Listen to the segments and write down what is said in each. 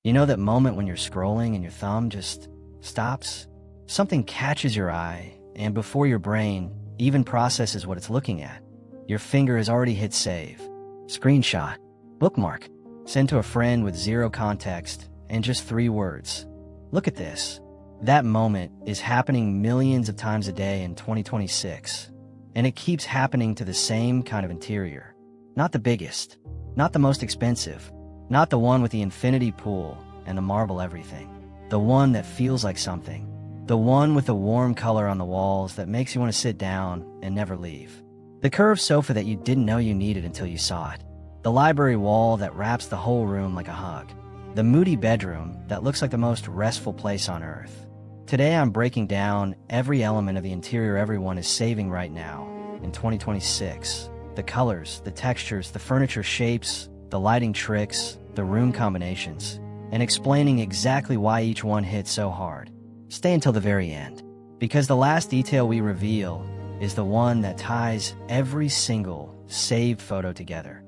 You know that moment when you're scrolling and your thumb just stops? Something catches your eye, and before your brain even processes what it's looking at, your finger has already hit save, screenshot, bookmark, send to a friend with zero context and just 3 words. Look at this. That moment is happening millions of times a day in 2026, and it keeps happening to the same kind of interior. Not the biggest, not the most expensive, not the one with the infinity pool and the marble everything. The one that feels like something. The one with the warm color on the walls that makes you want to sit down and never leave. The curved sofa that you didn't know you needed until you saw it. The library wall that wraps the whole room like a hug. The moody bedroom that looks like the most restful place on earth. Today I'm breaking down every element of the interior everyone is saving right now in 2026. The colors, the textures, the furniture shapes, the lighting tricks, the room combinations, and explaining exactly why each one hit so hard. Stay until the very end, because the last detail we reveal is the one that ties every single saved photo together.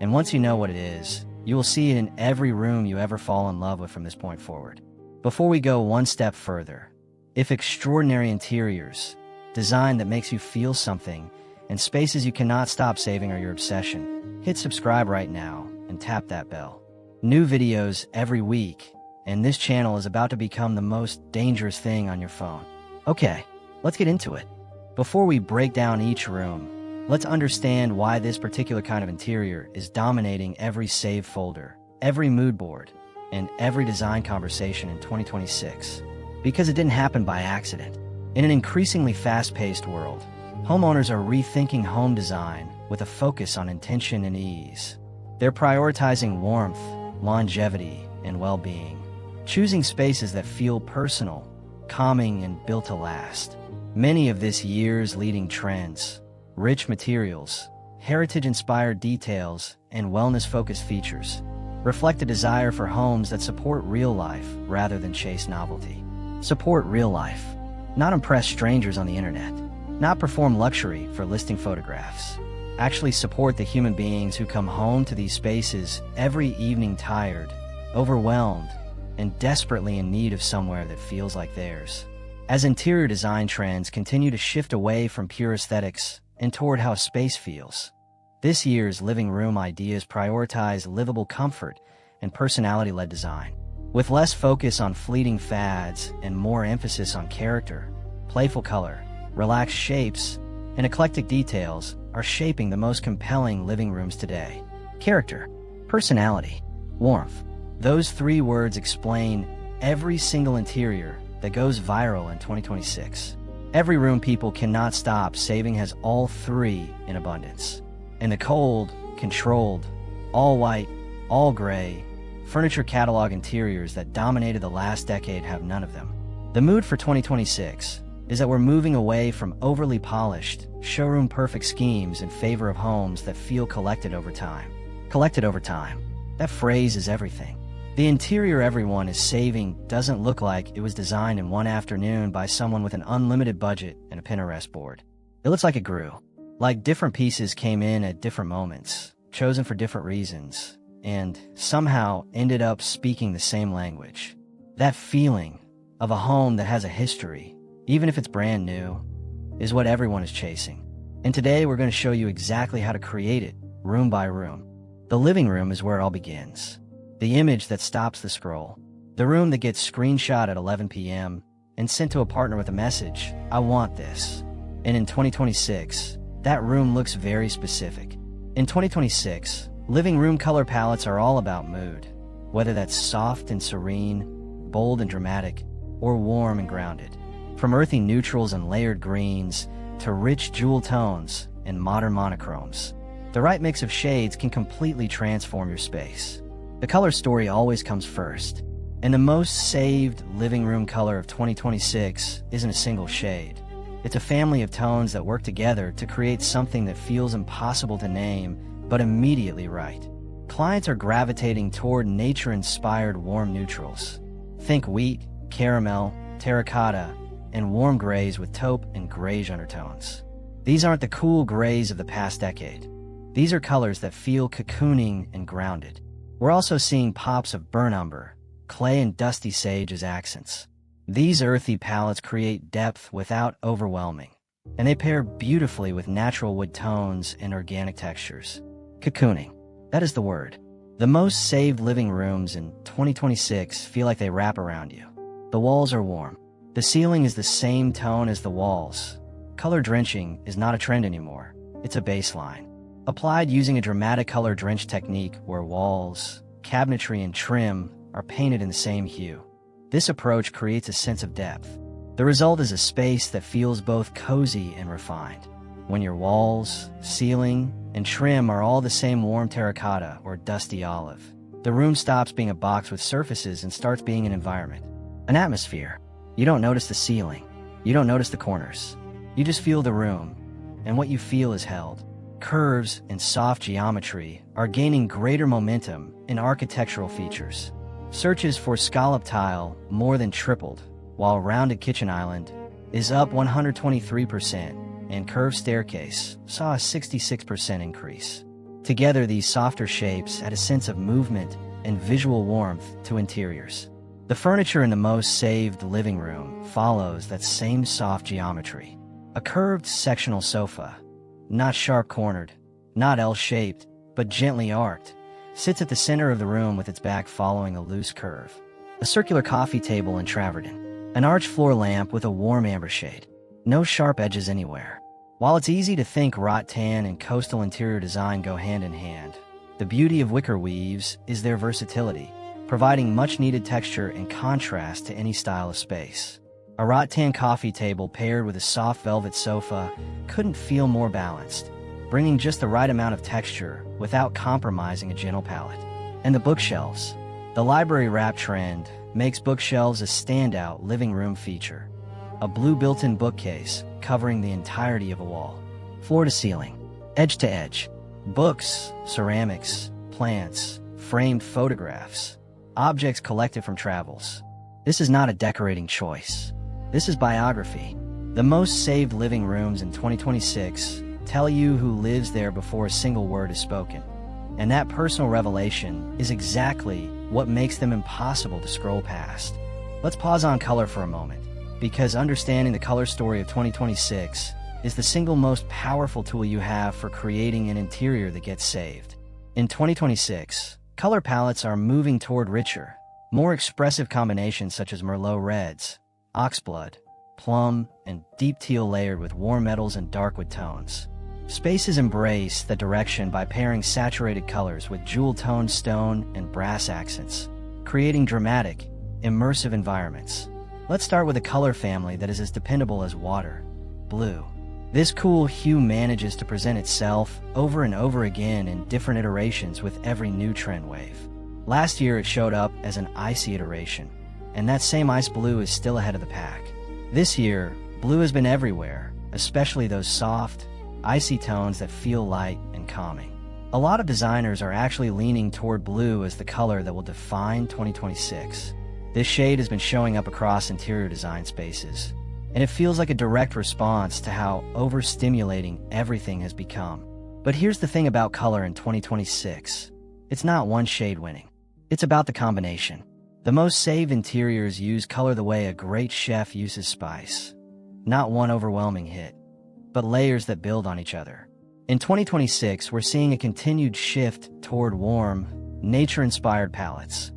And once you know what it is, you will see it in every room you ever fall in love with from this point forward. Before we go one step further, if extraordinary interiors, design that makes you feel something, and spaces you cannot stop saving are your obsession, hit subscribe right now and tap that bell. New videos every week, and this channel is about to become the most dangerous thing on your phone. Okay, let's get into it. Before we break down each room, let's understand why this particular kind of interior is dominating every save folder, every mood board, and every design conversation in 2026. Because it didn't happen by accident. In an increasingly fast-paced world, homeowners are rethinking home design with a focus on intention and ease. They're prioritizing warmth, longevity, and well-being, choosing spaces that feel personal, calming, and built to last. Many of this year's leading trends, rich materials, heritage-inspired details, and wellness-focused features, reflect a desire for homes that support real life rather than chase novelty. Support real life, not impress strangers on the internet, not perform luxury for listing photographs. Actually support the human beings who come home to these spaces every evening tired, overwhelmed, and desperately in need of somewhere that feels like theirs. As interior design trends continue to shift away from pure aesthetics and toward how space feels, this year's living room ideas prioritize livable comfort and personality-led design. With less focus on fleeting fads and more emphasis on character, playful color, relaxed shapes, and eclectic details are shaping the most compelling living rooms today. Character, personality, warmth. Those 3 words explain every single interior that goes viral in 2026. Every room people cannot stop saving has all 3 in abundance. And the cold, controlled, all white, all gray, furniture catalog interiors that dominated the last decade have none of them. The mood for 2026 is that we're moving away from overly polished, showroom-perfect schemes in favor of homes that feel collected over time. Collected over time. That phrase is everything. The interior everyone is saving doesn't look like it was designed in one afternoon by someone with an unlimited budget and a Pinterest board. It looks like it grew. Like different pieces came in at different moments, chosen for different reasons, and somehow ended up speaking the same language. That feeling of a home that has a history, even if it's brand new, is what everyone is chasing. And today we're going to show you exactly how to create it, room by room. The living room is where it all begins. The image that stops the scroll. The room that gets screenshot at 11 p.m. and sent to a partner with a message, "I want this." And in 2026, that room looks very specific. In 2026, living room color palettes are all about mood, whether that's soft and serene, bold and dramatic, or warm and grounded. From earthy neutrals and layered greens to rich jewel tones and modern monochromes, the right mix of shades can completely transform your space. The color story always comes first, and the most saved living room color of 2026 isn't a single shade. It's a family of tones that work together to create something that feels impossible to name, but immediately right. Clients are gravitating toward nature-inspired warm neutrals. Think wheat, caramel, terracotta, and warm grays with taupe and grayish undertones. These aren't the cool grays of the past decade. These are colors that feel cocooning and grounded. We're also seeing pops of burnt umber, clay and dusty sage as accents. These earthy palettes create depth without overwhelming, and they pair beautifully with natural wood tones and organic textures. Cocooning. That is the word. The most saved living rooms in 2026 feel like they wrap around you. The walls are warm. The ceiling is the same tone as the walls. Color drenching is not a trend anymore. It's a baseline. Applied using a dramatic color-drenched technique where walls, cabinetry, and trim are painted in the same hue. This approach creates a sense of depth. The result is a space that feels both cozy and refined. When your walls, ceiling, and trim are all the same warm terracotta or dusty olive, the room stops being a box with surfaces and starts being an environment, an atmosphere. You don't notice the ceiling. You don't notice the corners. You just feel the room, and what you feel is held. Curves and soft geometry are gaining greater momentum in architectural features. Searches for scallop tile more than tripled, while rounded kitchen island is up 123%, and curved staircase saw a 66% increase. Together, these softer shapes add a sense of movement and visual warmth to interiors. The furniture in the most saved living room follows that same soft geometry. A curved sectional sofa, not sharp-cornered, not L-shaped, but gently arced, sits at the center of the room with its back following a loose curve. A circular coffee table in travertine. An arched floor lamp with a warm amber shade. No sharp edges anywhere. While it's easy to think rattan and coastal interior design go hand in hand, the beauty of wicker weaves is their versatility, providing much-needed texture and contrast to any style of space. A rattan coffee table paired with a soft velvet sofa couldn't feel more balanced, bringing just the right amount of texture without compromising a gentle palette. And the bookshelves. The library wrap trend makes bookshelves a standout living room feature. A blue built-in bookcase covering the entirety of a wall. Floor to ceiling, edge to edge. Books, ceramics, plants, framed photographs, objects collected from travels. This is not a decorating choice. This is biography. The most saved living rooms in 2026 tell you who lives there before a single word is spoken. And that personal revelation is exactly what makes them impossible to scroll past. Let's pause on color for a moment, because understanding the color story of 2026 is the single most powerful tool you have for creating an interior that gets saved. In 2026, color palettes are moving toward richer, more expressive combinations such as Merlot reds, oxblood, plum, and deep teal layered with warm metals and dark wood tones. Spaces embrace the direction by pairing saturated colors with jewel-toned stone and brass accents, creating dramatic, immersive environments. Let's start with a color family that is as dependable as water: blue. This cool hue manages to present itself over and over again in different iterations with every new trend wave. Last year it showed up as an icy iteration, and that same ice blue is still ahead of the pack. This year, blue has been everywhere, especially those soft, icy tones that feel light and calming. A lot of designers are actually leaning toward blue as the color that will define 2026. This shade has been showing up across interior design spaces, and it feels like a direct response to how overstimulating everything has become. But here's the thing about color in 2026. It's not one shade winning. It's about the combination. The most saved interiors use color the way a great chef uses spice. Not one overwhelming hit, but layers that build on each other. In 2026, we're seeing a continued shift toward warm, nature-inspired palettes.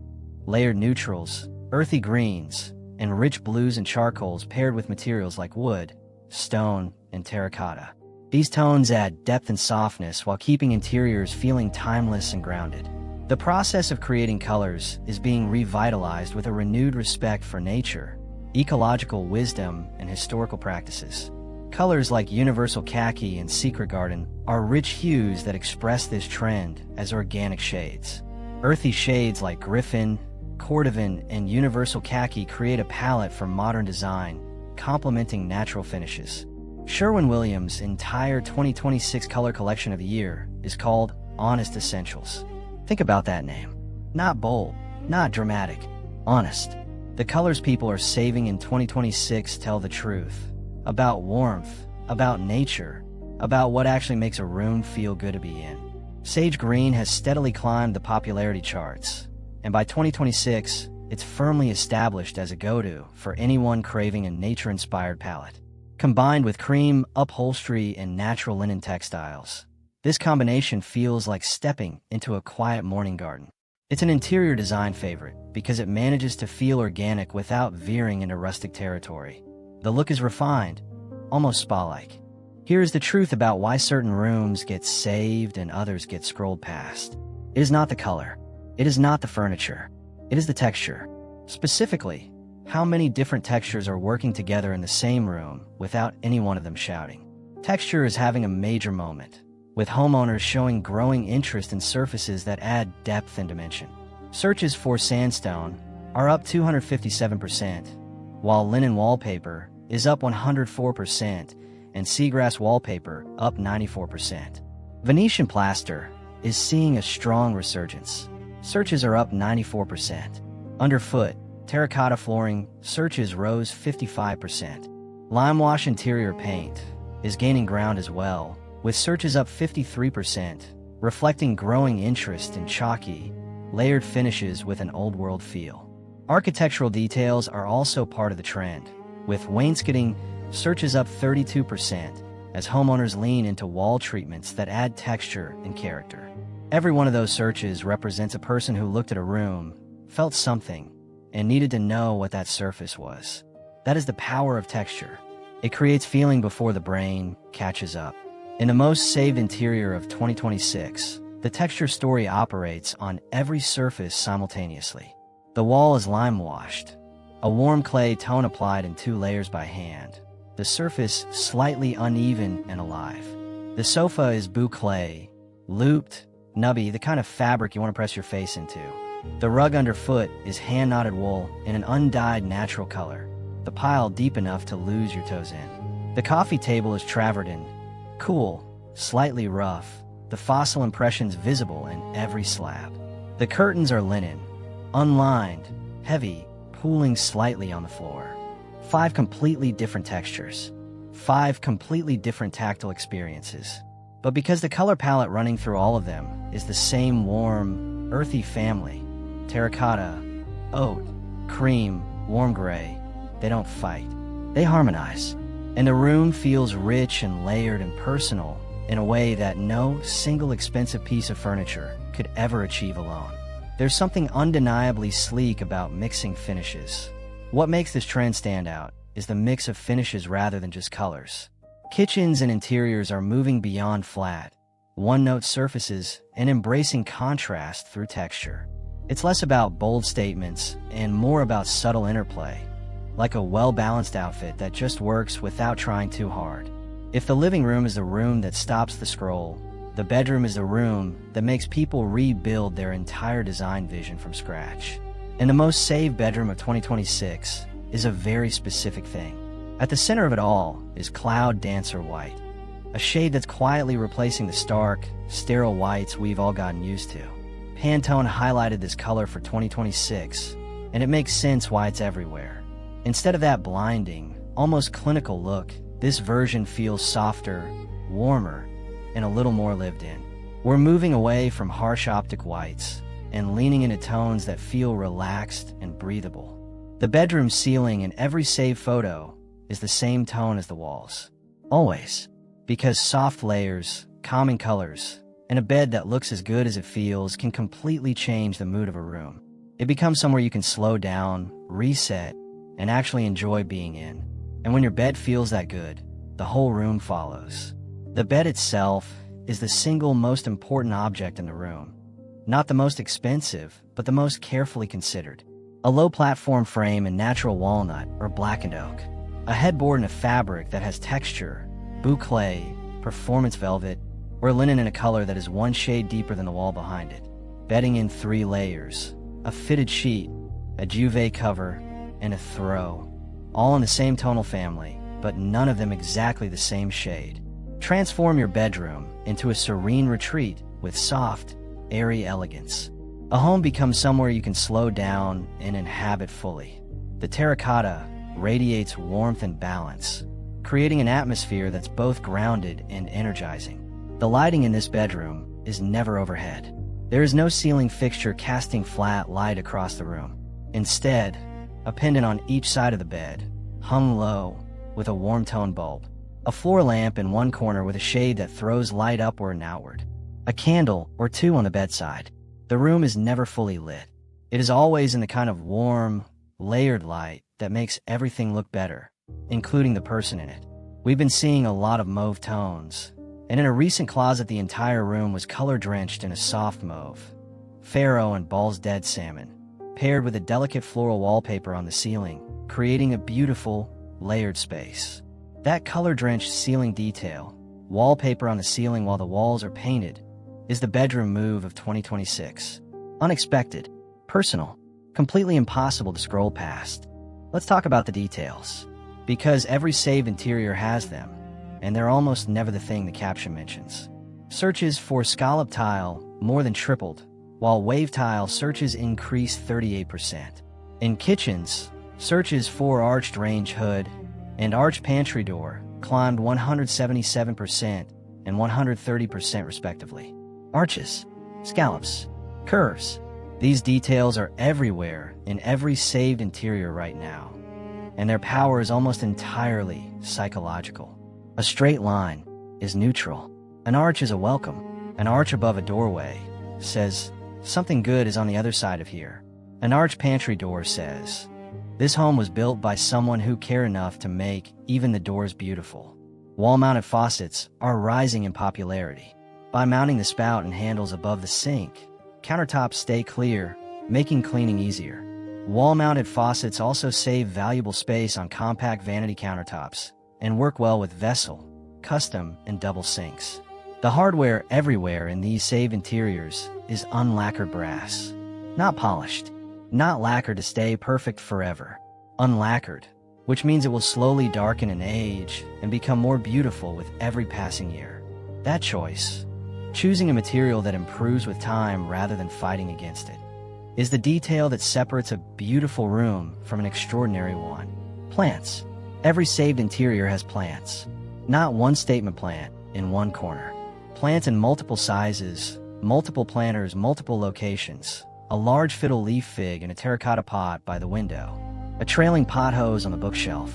Layered neutrals, earthy greens, and rich blues and charcoals paired with materials like wood, stone, and terracotta. These tones add depth and softness while keeping interiors feeling timeless and grounded. The process of creating colors is being revitalized with a renewed respect for nature, ecological wisdom, and historical practices. Colors like universal khaki and secret garden are rich hues that express this trend as organic shades. Earthy shades like griffin, cordovan, and universal khaki create a palette for modern design, complementing natural finishes. Sherwin-Williams' entire 2026 color collection of the year is called Honest Essentials. Think about that name. Not bold, not dramatic, honest. The colors people are saving in 2026 tell the truth. About warmth, about nature, about what actually makes a room feel good to be in. Sage green has steadily climbed the popularity charts, and by 2026, it's firmly established as a go-to for anyone craving a nature-inspired palette. Combined with cream, upholstery, and natural linen textiles, this combination feels like stepping into a quiet morning garden. It's an interior design favorite because it manages to feel organic without veering into rustic territory. The look is refined, almost spa-like. Here's the truth about why certain rooms get saved and others get scrolled past. It is not the color. It is not the furniture. It is the texture. Specifically, how many different textures are working together in the same room without any one of them shouting. Texture is having a major moment, with homeowners showing growing interest in surfaces that add depth and dimension. Searches for sandstone are up 257%, while linen wallpaper is up 104%, and seagrass wallpaper up 94%. Venetian plaster is seeing a strong resurgence. Searches are up 94%. Underfoot, terracotta flooring searches rose 55%. Limewash interior paint is gaining ground as well, with searches up 53%, reflecting growing interest in chalky, layered finishes with an old-world feel. Architectural details are also part of the trend, with wainscoting searches up 32% as homeowners lean into wall treatments that add texture and character. Every one of those searches represents a person who looked at a room, felt something, and needed to know what that surface was. That is the power of texture. It creates feeling before the brain catches up. In the most saved interior of 2026, the texture story operates on every surface simultaneously. The wall is lime washed, a warm clay tone applied in 2 layers by hand. The surface slightly uneven and alive. The sofa is boucle, looped, nubby, the kind of fabric you want to press your face into. The rug underfoot is hand-knotted wool in an undyed natural color, the pile deep enough to lose your toes in. The coffee table is travertine, cool, slightly rough, the fossil impressions visible in every slab. The curtains are linen, unlined, heavy, pooling slightly on the floor. 5 completely different textures. 5 completely different tactile experiences. But because the color palette running through all of them is the same warm, earthy family, terracotta, oat, cream, warm gray, they don't fight. They harmonize. And the room feels rich and layered and personal in a way that no single expensive piece of furniture could ever achieve alone. There's something undeniably sleek about mixing finishes. What makes this trend stand out is the mix of finishes rather than just colors. Kitchens and interiors are moving beyond flat, one-note surfaces and embracing contrast through texture. It's less about bold statements and more about subtle interplay, like a well-balanced outfit that just works without trying too hard. If the living room is the room that stops the scroll, the bedroom is the room that makes people rebuild their entire design vision from scratch. And the most saved bedroom of 2026 is a very specific thing. At the center of it all is Cloud Dancer White, a shade that's quietly replacing the stark, sterile whites we've all gotten used to. Pantone highlighted this color for 2026, and it makes sense why it's everywhere. Instead of that blinding, almost clinical look, this version feels softer, warmer, and a little more lived in. We're moving away from harsh optic whites and leaning into tones that feel relaxed and breathable. The bedroom ceiling in every saved photo is the same tone as the walls. Always. Because soft layers, calming colors, and a bed that looks as good as it feels can completely change the mood of a room. It becomes somewhere you can slow down, reset, and actually enjoy being in. And when your bed feels that good, the whole room follows. The bed itself is the single most important object in the room. Not the most expensive, but the most carefully considered. A low platform frame in natural walnut or blackened oak. A headboard in a fabric that has texture, boucle, performance velvet, or linen in a color that is one shade deeper than the wall behind it. Bedding in 3 layers, a fitted sheet, a duvet cover, and a throw. All in the same tonal family, but none of them exactly the same shade. Transform your bedroom into a serene retreat with soft, airy elegance. A home becomes somewhere you can slow down and inhabit fully. The terracotta radiates warmth and balance, creating an atmosphere that's both grounded and energizing. The lighting in this bedroom is never overhead. There is no ceiling fixture casting flat light across the room. Instead, a pendant on each side of the bed, hung low, with a warm tone bulb. A floor lamp in one corner with a shade that throws light upward and outward. A candle or two on the bedside. The room is never fully lit. It is always in the kind of warm, layered light that makes everything look better, including the person in it. We've been seeing a lot of mauve tones, and in a recent closet the entire room was color-drenched in a soft mauve, Pharaoh and Ball's Dead Salmon, paired with a delicate floral wallpaper on the ceiling, creating a beautiful, layered space. That color-drenched ceiling detail, wallpaper on the ceiling while the walls are painted, is the bedroom move of 2026. Unexpected, personal, completely impossible to scroll past. Let's talk about the details. Because every saved interior has them, and they're almost never the thing the caption mentions. Searches for scallop tile more than tripled, while wave tile searches increased 38%. In kitchens, searches for arched range hood and arched pantry door climbed 177% and 130% respectively. Arches, scallops, curves. These details are everywhere in every saved interior right now, and their power is almost entirely psychological. A straight line is neutral. An arch is a welcome. An arch above a doorway says, something good is on the other side of here. An arched pantry door says, this home was built by someone who cared enough to make even the doors beautiful. Wall-mounted faucets are rising in popularity. By mounting the spout and handles above the sink, countertops stay clear, making cleaning easier. Wall-mounted faucets also save valuable space on compact vanity countertops and work well with vessel, custom, and double sinks. The hardware everywhere in these saved interiors is unlacquered brass. Not polished, not lacquered to stay perfect forever. Unlacquered, which means it will slowly darken and age and become more beautiful with every passing year. That choice, choosing a material that improves with time rather than fighting against it, is the detail that separates a beautiful room from an extraordinary one. Plants. Every saved interior has plants. Not one statement plant in one corner. Plants in multiple sizes, multiple planters, multiple locations. A large fiddle leaf fig in a terracotta pot by the window. A trailing pot hose on the bookshelf.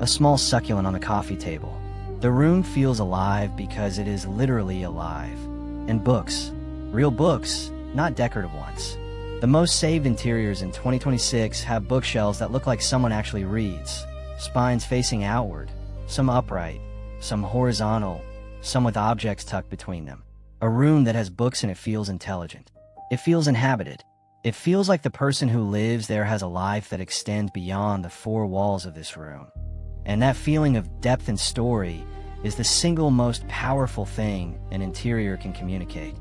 A small succulent on the coffee table. The room feels alive because it is literally alive. And books. Real books, not decorative ones. The most saved interiors in 2026 have bookshelves that look like someone actually reads. Spines facing outward, some upright, some horizontal, some with objects tucked between them. A room that has books in it feels intelligent. It feels inhabited. It feels like the person who lives there has a life that extends beyond the four walls of this room. And that feeling of depth and story is the single most powerful thing an interior can communicate.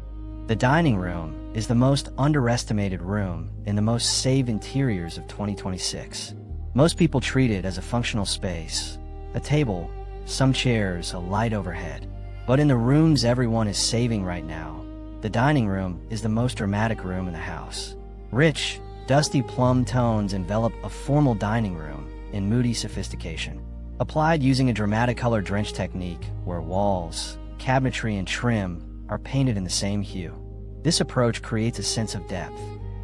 The dining room is the most underestimated room in the most saved interiors of 2026. Most people treat it as a functional space, a table, some chairs, a light overhead. But in the rooms everyone is saving right now, the dining room is the most dramatic room in the house. Rich, dusty plum tones envelop a formal dining room in moody sophistication, applied using a dramatic color-drenched technique where walls, cabinetry, and trim are painted in the same hue. This approach creates a sense of depth.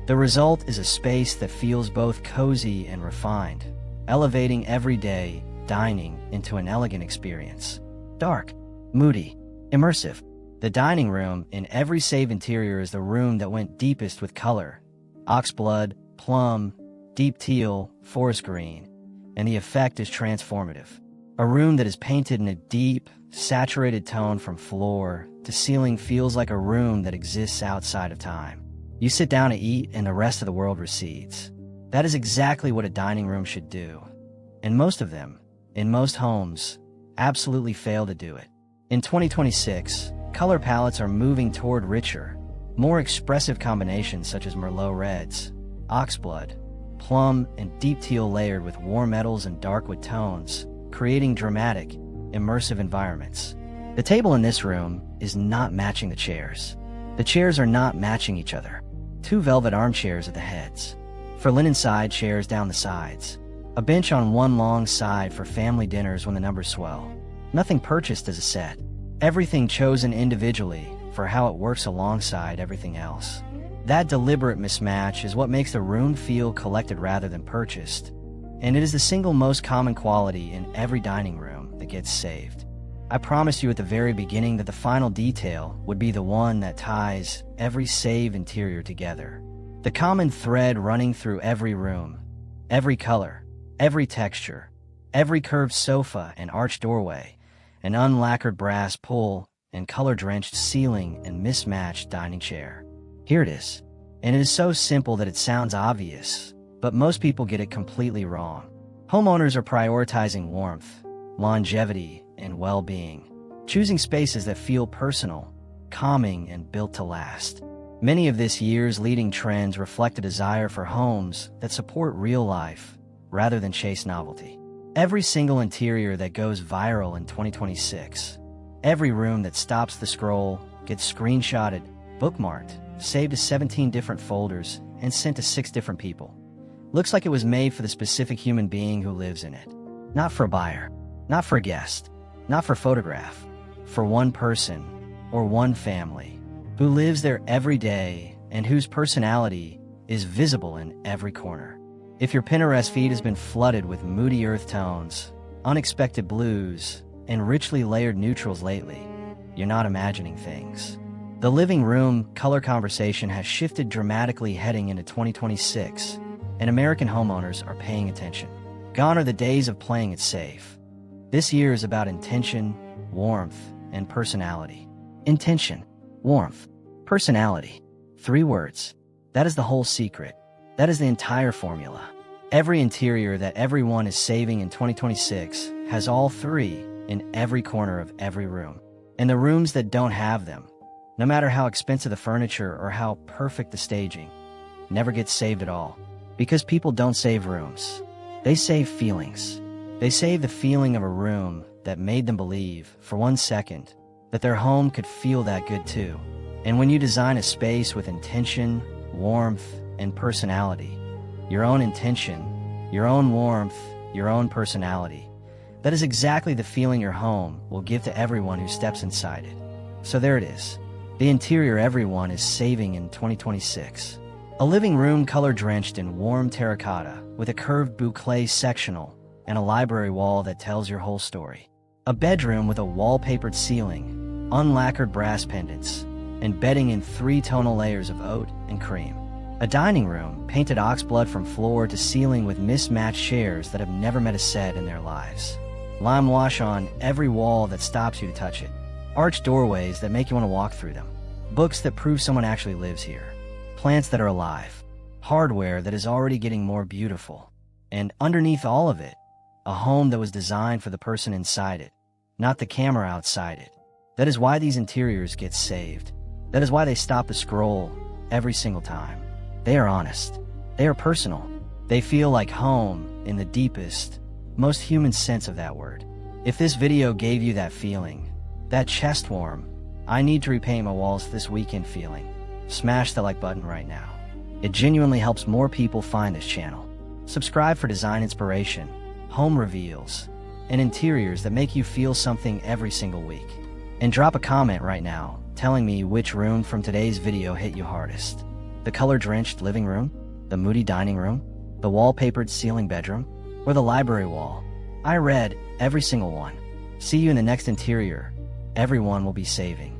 The result is a space that feels both cozy and refined, elevating everyday dining into an elegant experience. Dark, moody, immersive. The dining room in every saved interior is the room that went deepest with color. Oxblood, plum, deep teal, forest green, and the effect is transformative. A room that is painted in a deep, saturated tone from floor to ceiling feels like a room that exists outside of time. You sit down to eat and the rest of the world recedes. That is exactly what a dining room should do. And most of them, in most homes, absolutely fail to do it. In 2026, color palettes are moving toward richer, more expressive combinations such as Merlot reds, oxblood, plum, and deep teal layered with warm metals and dark wood tones, creating dramatic, immersive environments. The table in this room is not matching the chairs. The chairs are not matching each other. Two velvet armchairs at the heads. For linen side chairs down the sides. A bench on one long side for family dinners when the numbers swell. Nothing purchased as a set. Everything chosen individually for how it works alongside everything else. That deliberate mismatch is what makes the room feel collected rather than purchased, and it is the single most common quality in every dining room that gets saved. I promised you at the very beginning that the final detail would be the one that ties every save interior together. The common thread running through every room, every color, every texture, every curved sofa and arched doorway, an unlacquered brass pull and color-drenched ceiling and mismatched dining chair. Here it is. And it is so simple that it sounds obvious, but most people get it completely wrong. Homeowners are prioritizing warmth, longevity, and well-being, choosing spaces that feel personal, calming, and built to last. Many of this year's leading trends reflect a desire for homes that support real life rather than chase novelty. Every single interior that goes viral in 2026, every room that stops the scroll, gets screenshotted, bookmarked, saved to 17 different folders, and sent to 6 different people. Looks like it was made for the specific human being who lives in it. Not for a buyer, not for a guest, not for photograph, for one person or one family who lives there every day and whose personality is visible in every corner. If your Pinterest feed has been flooded with moody earth tones, unexpected blues, and richly layered neutrals lately, you're not imagining things. The living room color conversation has shifted dramatically heading into 2026, and American homeowners are paying attention. Gone are the days of playing it safe. This year is about intention, warmth, and personality. Intention, warmth, personality. 3 words. That is the whole secret. That is the entire formula. Every interior that everyone is saving in 2026 has all 3 in every corner of every room. And the rooms that don't have them, no matter how expensive the furniture or how perfect the staging, never get saved at all. Because people don't save rooms. They save feelings. They save the feeling of a room that made them believe, for 1 second, that their home could feel that good too. And when you design a space with intention, warmth, and personality, your own intention, your own warmth, your own personality, that is exactly the feeling your home will give to everyone who steps inside it. So there it is. The interior everyone is saving in 2026. A living room color-drenched in warm terracotta with a curved boucle sectional and a library wall that tells your whole story. A bedroom with a wallpapered ceiling, unlacquered brass pendants, and bedding in 3 tonal layers of oat and cream. A dining room painted oxblood from floor to ceiling with mismatched chairs that have never met a set in their lives. Limewash on every wall that stops you to touch it. Arched doorways that make you want to walk through them. Books that prove someone actually lives here. Plants that are alive. Hardware that is already getting more beautiful. And underneath all of it, a home that was designed for the person inside it, not the camera outside it. That is why these interiors get saved. That is why they stop the scroll every single time. They are honest. They are personal. They feel like home in the deepest, most human sense of that word. If this video gave you that feeling, that chest warm, I need to repaint my walls this weekend feeling, smash the like button right now. It genuinely helps more people find this channel. Subscribe for design inspiration, home reveals, and interiors that make you feel something every single week. And drop a comment right now telling me which room from today's video hit you hardest. The color-drenched living room, the moody dining room, the wallpapered ceiling bedroom, or the library wall. I read every single one. See you in the next interior everyone will be saving.